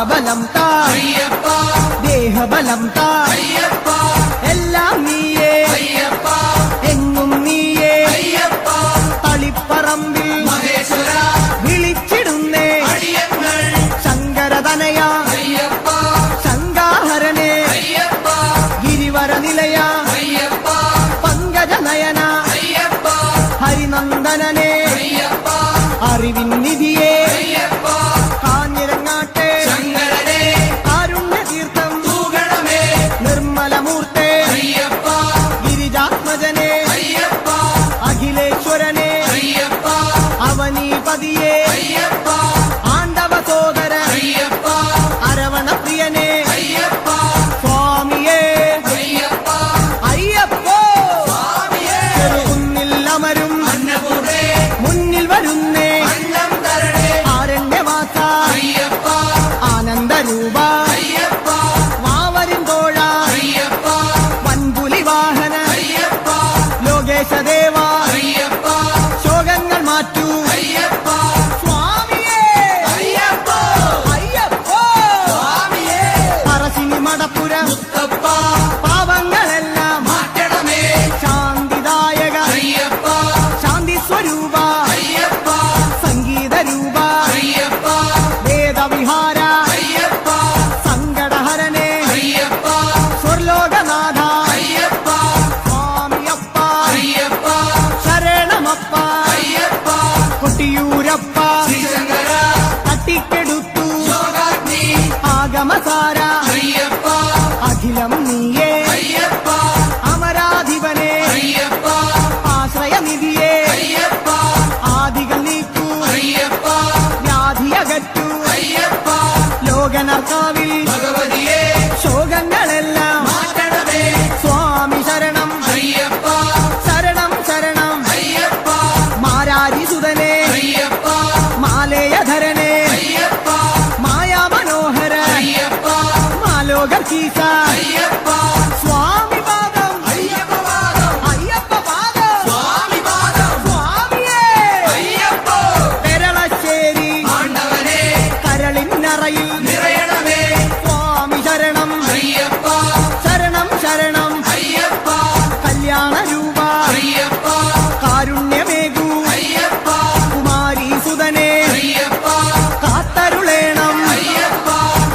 വാക്ബലം താ ദേഹബലം താ എല്ലാം നീയേ എങ്ങും നീയേ തളിപ്പറമ്പിൽ വിളിച്ചിടുന്നേ ശങ്കരതനയ ശങ്കാഹരനെ ഗിരിവര നിലയ പങ്കജനയന ഹരിനന്ദനനെ അറിവിൻ നിധിയെ കാഞ്ഞിരങ്ങാട്ടെ കാരുണ്യതീർത്ഥം നിർമ്മലമൂർത്തെ ഗിരിജാത്മജനെ അഖിലേശ്വരനെ അവനീപതിയെ ആണ്ടവ സോദര അരവണപ്രിയനെ സ്വാമിയേ അയ്യപ്പോ ചെറുകുന്നിൽ അമരും മുന്നിൽ വരുന്നേ ആരണ്യവാസ ആനന്ദരൂപ വാവരും തോഴ വൻപുലി വാഹന ലോകേശദേവ ശോകങ്ങൾ മാറ്റൂ സ്വാമിയേ അയ്യപ്പോ പറശ്ശിനി മടപ്പുരം പാവങ്ങളെല്ലാം മാറ്റണമേ ശാന്തിദായക ശാന്തി സ്വരൂപ സംഗീതരൂപ വേദവിഹാര സങ്കടഹരനെ സ്വർലോകനാഥ സ്വാമിയപ്പ ശരണമപ്പ കൊട്ടിയൂരപ്പ തട്ടിക്കെടുത്തു ആഗമസാര അഖിലം നീയേ അമരാധിപനെ ആശ്രയനിധിയെ ആദികൾ നീക്കൂ വ്യാധിയകറ്റൂ ലോകനർക്കാവിൽ ശോകങ്ങളെല്ലാം സ്വാമി ശരണം ശരണം ശരണം മാരാരിസുതനെ മാലേയധരനെ മായാമനോഹര മാലോകർക്കീസ സ്വാമി പാദം അയ്യപ്പ പാദം സ്വാമിയേ പെരളശ്ശേരി കരളിന്നറയിൽ സ്വാമി ശരണം ശരണം ശരണം കല്യാണരൂപ കാരുണ്യമേകൂ കുമാരീസുതനെ കാത്തരുളേണം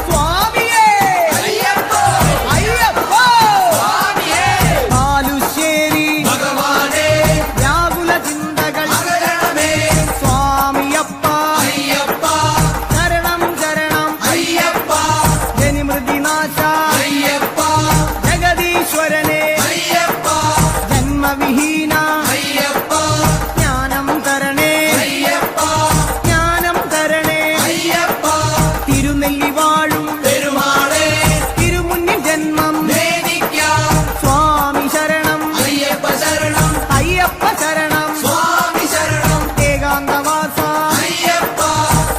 സ്വാമിയേ അയ്യപ്പോ ബാലുശ്ശേരി വ്യാകുല ചിന്തകൾ സ്വാമിയപ്പ ശരണം ശരണം ജനിമൃതിനാശ ജഗദീശ്വരനെ ജന്മവിഹീന ജ്ഞാനം തരണേ ജ്ഞാനം തരണേ തിരുനെല്ലി വാഴും തിരുമുന്നിൽ ജന്മം സ്വാമി ശരണം അയ്യപ്പ ശരണം ഏകാന്തവാസ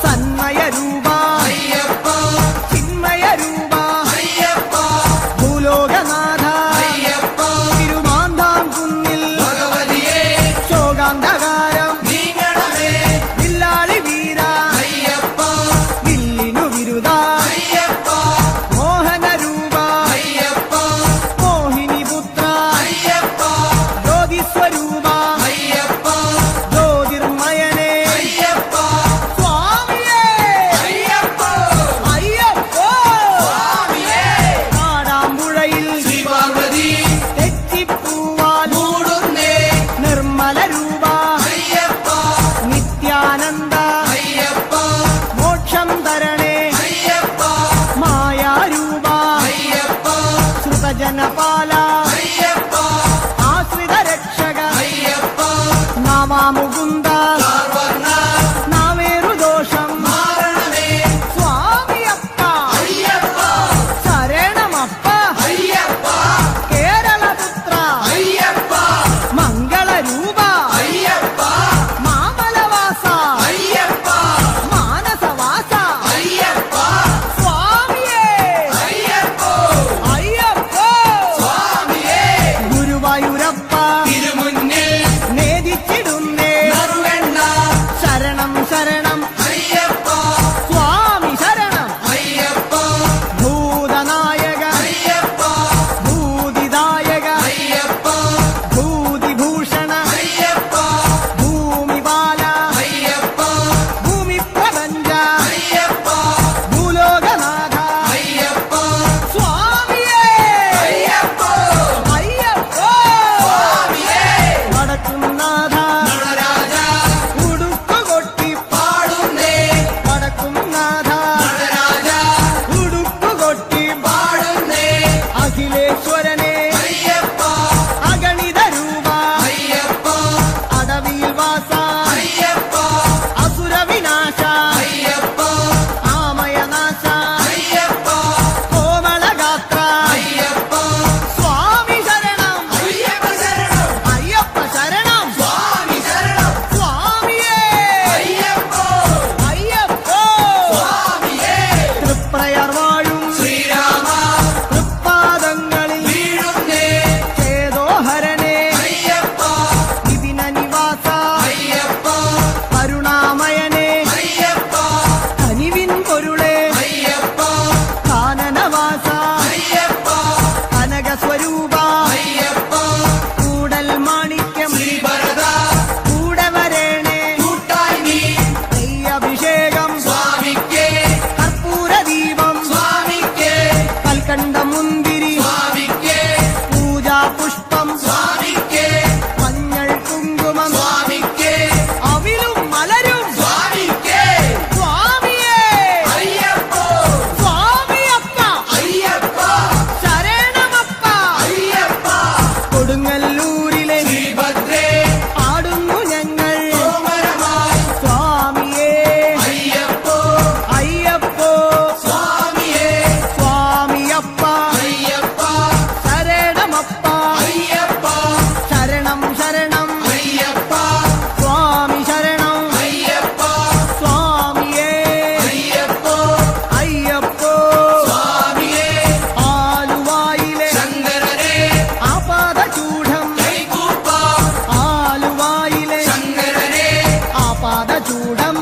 സന്മയരൂപ ചിന്മയരൂപ ഭൂലോകനാഥ തിരുമാന്താം കുന്നിൽ ശോകാന്തകാരം വില്ലാളി വീര വില്ലിനു വിരുദ മോഹനരൂപ മോഹിനിപുത്ര ജ്യോതിസ്വരൂപ ജ്യോതിർമയനെ സ്വാമിയേ അയ്യപ്പോ കാടാമ്പുഴയിൽ തെച്ചിപ്പൂവാൽ നിർമ്മലരൂപ നിത്യാനന്ദ മോക്ഷം തരണേ മായാരൂപ ശ്രുതജനപാല ആശ്രിത രക്ഷക നാമാമുകുന്ദ നാവേറുദോഷം സ്വാമിയപ്പ ശരണമപ്പ കേരളപുത്ര മംഗളരൂപ മാമലവാസ മാനസവാസ സ്വാമിയേ അയ്യപ്പോ ഗുരുവായൂരപ്പ നേദിച്ചിടുന്നേ പാദചൂടം